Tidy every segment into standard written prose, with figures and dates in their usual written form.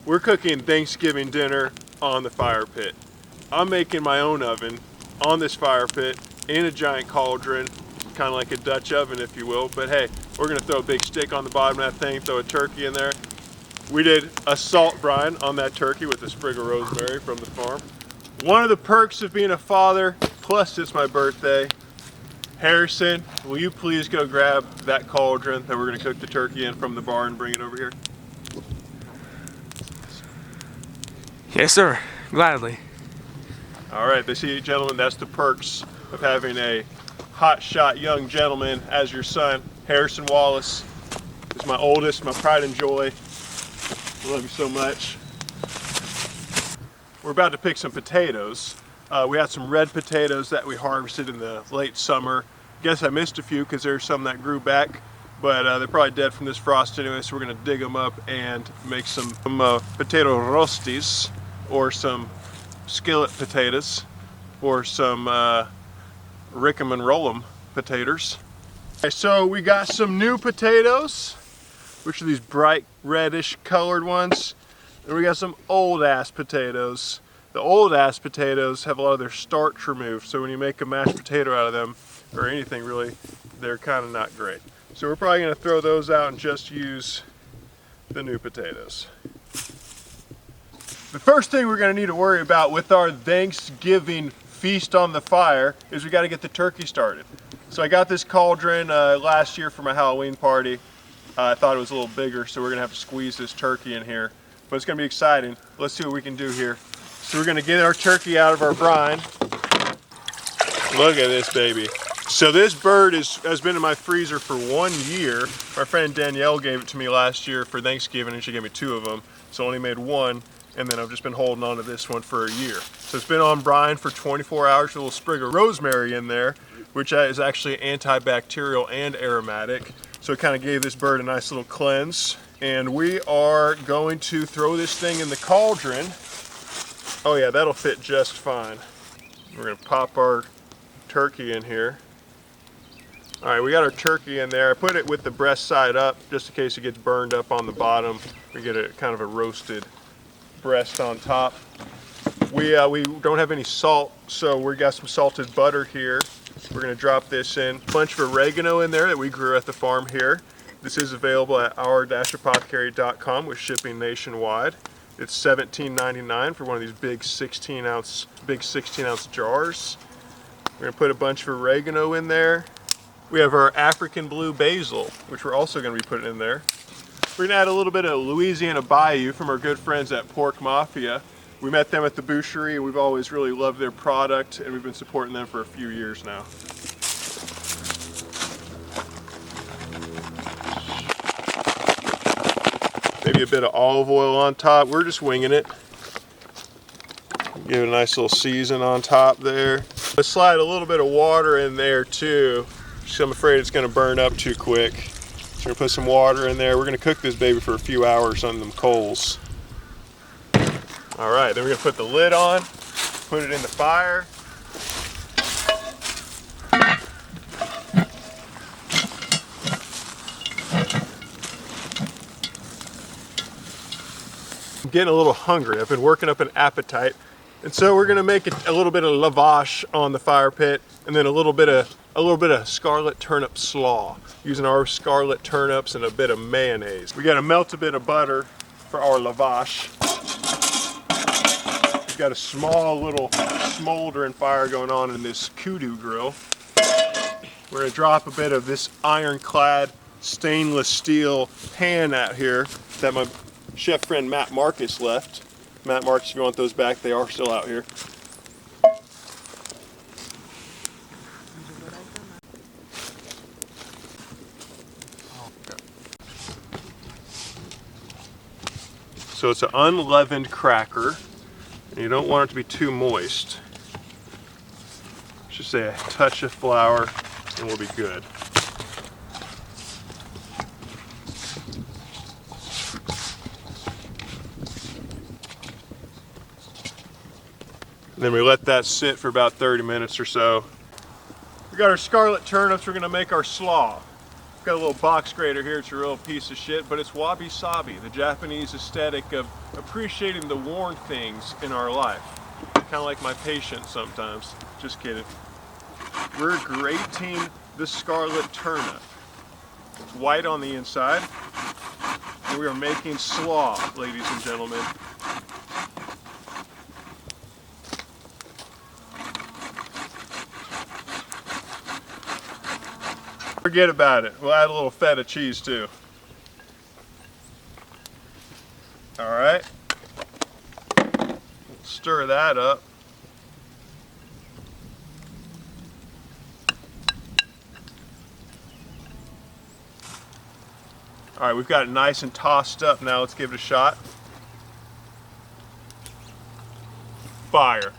We're cooking Thanksgiving dinner on the fire pit. I'm making my own oven on this fire pit in a giant cauldron, kind of like a Dutch oven, if you will. But hey, we're gonna throw a big stick on the bottom of that thing, throw a turkey in there. We did a salt brine on that turkey with a sprig of rosemary from the farm. One of the perks of being a father, plus it's my birthday. Harrison, will you please go grab that cauldron that we're gonna cook the turkey in from the barn and bring it over here? Yes, sir. Gladly. All right, they see you, gentlemen. That's the perks of having a hot-shot young gentleman as your son. Harrison Wallace is my oldest, my pride and joy. I love you so much. We're about to pick some potatoes. We had some red potatoes that we harvested in the late summer. Guess I missed a few because there's some that grew back, but they're probably dead from this frost anyway, so we're gonna dig them up and make some potato roasties, or some skillet potatoes, or some rick'em and roll'em potatoes. Okay, so we got some new potatoes, which are these bright reddish colored ones, and we got some old ass potatoes. The old ass potatoes have a lot of their starch removed, so when you make a mashed potato out of them, or anything really, they're kind of not great. So we're probably gonna throw those out and just use the new potatoes. The first thing we're gonna need to worry about with our Thanksgiving feast on the fire is we gotta get the turkey started. So I got this cauldron last year for my Halloween party. I thought it was a little bigger, so we're gonna have to squeeze this turkey in here. But it's gonna be exciting. Let's see what we can do here. So we're gonna get our turkey out of our brine. Look at this baby. So this bird has been in my freezer for 1 year. My friend Danielle gave it to me last year for Thanksgiving, and she gave me 2 of them. So I only made 1, and then I've just been holding on to this one for a year. So it's been on brine for 24 hours with a little sprig of rosemary in there, which is actually antibacterial and aromatic. So it kind of gave this bird a nice little cleanse. And we are going to throw this thing in the cauldron. Oh yeah, that'll fit just fine. We're gonna pop our turkey in here. All right, we got our turkey in there. I put it with the breast side up just in case it gets burned up on the bottom. We get a kind of a roasted breast on top. We don't have any salt, so we got some salted butter here. We're gonna drop this in. A bunch of oregano in there that we grew at the farm here. This is available at our-apothecary.com with shipping nationwide. It's $17.99 for one of these big 16 ounce jars. We're gonna put a bunch of oregano in there. We have our African blue basil, which we're also gonna be putting in there. We're gonna add a little bit of Louisiana Bayou from our good friends at Pork Mafia. We met them at the boucherie, and we've always really loved their product, and we've been supporting them for a few years now. Maybe a bit of olive oil on top. We're just winging it. Give it a nice little season on top there. Let's slide a little bit of water in there too. So I'm afraid it's gonna burn up too quick. So we're gonna put some water in there. We're gonna cook this baby for a few hours on them coals. All right, then we're gonna put the lid on, put it in the fire. I'm getting a little hungry. I've been working up an appetite. And so we're gonna make a little bit of lavash on the fire pit, and then a little bit of scarlet turnip slaw, using our scarlet turnips and a bit of mayonnaise. We gotta melt a bit of butter for our lavash. We've got a small little smoldering fire going on in this kudu grill. We're gonna drop a bit of this ironclad stainless steel pan out here that my chef friend Matt Marcus left. Matt Marcus, if you want those back, they are still out here. So it's an unleavened cracker, and you don't want it to be too moist. Just say a touch of flour, and we'll be good. And then we let that sit for about 30 minutes or so. We got our scarlet turnips. We're gonna make our slaw. We've got a little box grater here. It's a real piece of shit, but it's wabi-sabi, the Japanese aesthetic of appreciating the worn things in our life. Kind of like my patience sometimes. Just kidding. We're grating the scarlet turnip. It's white on the inside. And we are making slaw, ladies and gentlemen. Forget about it. We'll add a little feta cheese too. All right. Stir that up. All right, we've got it nice and tossed up now. Let's give it a shot. Fire.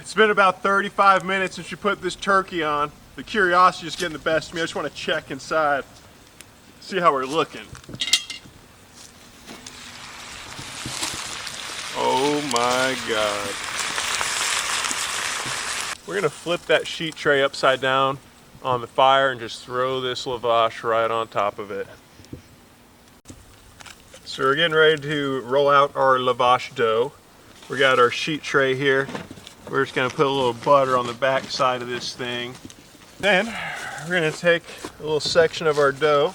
It's been about 35 minutes since you put this turkey on. The curiosity is getting the best of me. I just want to check inside, see how we're looking. Oh my God. We're gonna flip that sheet tray upside down on the fire and just throw this lavash right on top of it. So we're getting ready to roll out our lavash dough. We got our sheet tray here. We're just gonna put a little butter on the back side of this thing. Then we're gonna take a little section of our dough,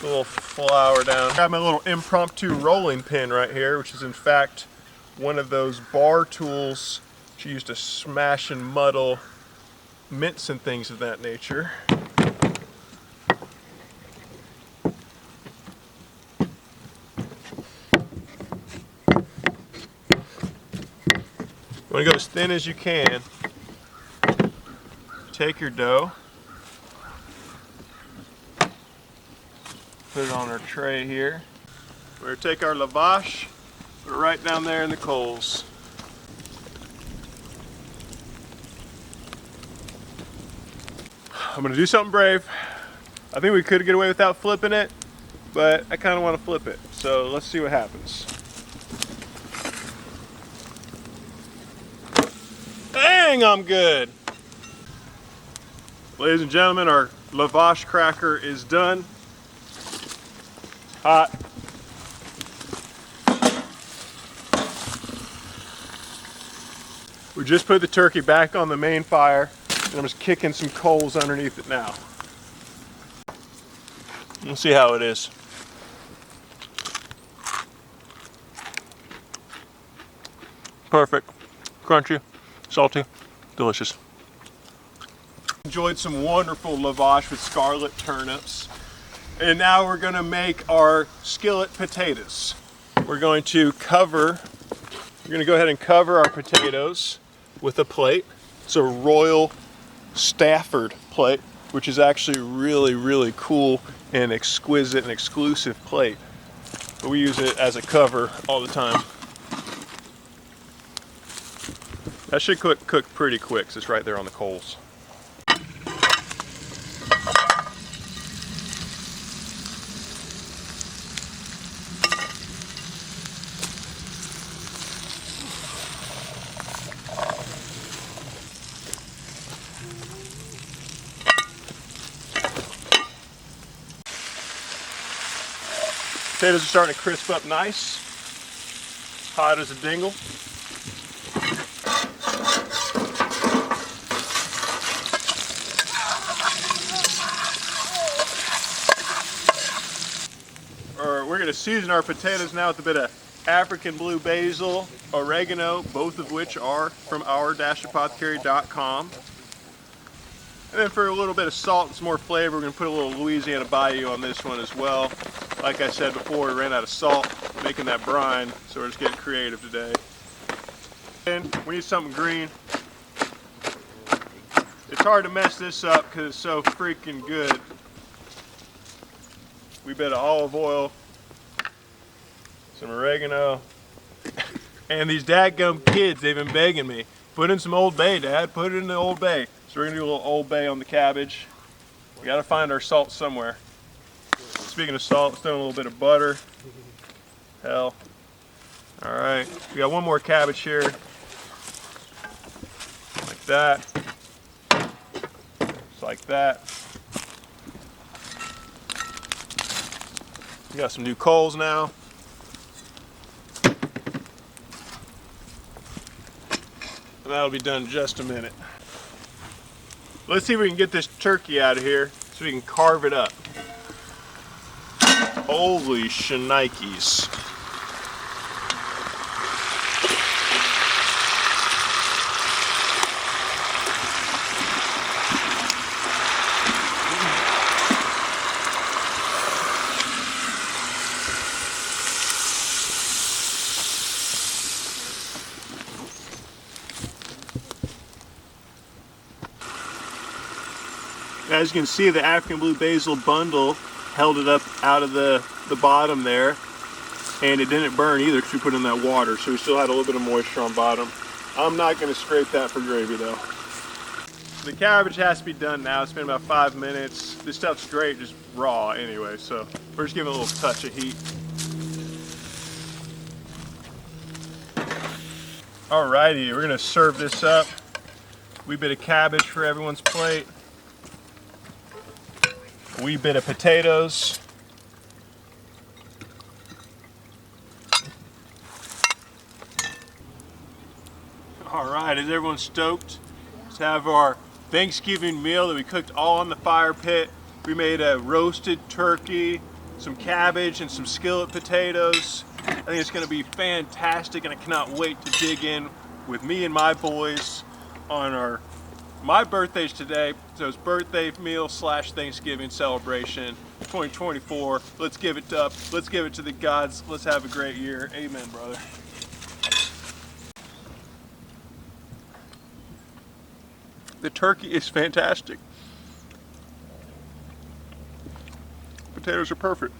a little flour down. I got my little impromptu rolling pin right here, which is in fact one of those bar tools that you use to smash and muddle mints and things of that nature. You want to go as thin as you can. Take your dough, put it on our tray here. We're going to take our lavash, put it right down there in the coals. I'm going to do something brave. I think we could get away without flipping it, but I kind of want to flip it. So let's see what happens. Dang, I'm good. Ladies and gentlemen, our lavash cracker is done. Hot. We just put the turkey back on the main fire, and I'm just kicking some coals underneath it now. We'll see how it is. Perfect. Crunchy, salty, delicious. Enjoyed some wonderful lavash with scarlet turnips. And now we're gonna make our skillet potatoes. We're going to go ahead and cover our potatoes with a plate. It's a Royal Stafford plate, which is actually really, really cool and exquisite and exclusive plate. But we use it as a cover all the time. That should cook pretty quick because it's right there on the coals. Potatoes are starting to crisp up nice, hot as a dingle. We're going to season our potatoes now with a bit of African blue basil, oregano, both of which are from our-apothecary.com. And then for a little bit of salt and some more flavor, we're going to put a little Louisiana Bayou on this one as well. Like I said before, we ran out of salt making that brine, so we're just getting creative today. And we need something green. It's hard to mess this up because it's so freaking good. We bit of olive oil, some oregano, and these dadgum kids, they've been begging me, put in some Old Bay, Dad, put it in the Old Bay. So we're gonna do a little Old Bay on the cabbage. We gotta find our salt somewhere. Speaking of salt, let's throw in a little bit of butter. Hell. All right, we got one more cabbage here. Like that. like that. We got some new coals now. And that'll be done in just a minute. Let's see if we can get this turkey out of here so we can carve it up. Holy shnikes. As you can see, the African blue basil bundle held it up out of the bottom there, and it didn't burn either because we put in that water, so we still had a little bit of moisture on bottom. I'm not going to scrape that for gravy though. The cabbage has to be done now. It's been about 5 minutes. This stuff's great, just raw anyway, so we're just giving it a little touch of heat. Alrighty, we're going to serve this up. Wee bit of cabbage for everyone's plate. A wee bit of potatoes. Alright, is everyone stoked? Let's have our Thanksgiving meal that we cooked all in the fire pit. We made a roasted turkey, some cabbage, and some skillet potatoes. I think it's going to be fantastic, and I cannot wait to dig in with me and my boys on my birthday's today, so it's birthday meal / Thanksgiving celebration 2024. Let's give it up. Let's give it to the gods. Let's have a great year. Amen, brother. The turkey is fantastic. Potatoes are perfect.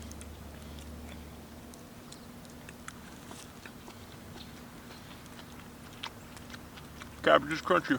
Cabbage is crunchy.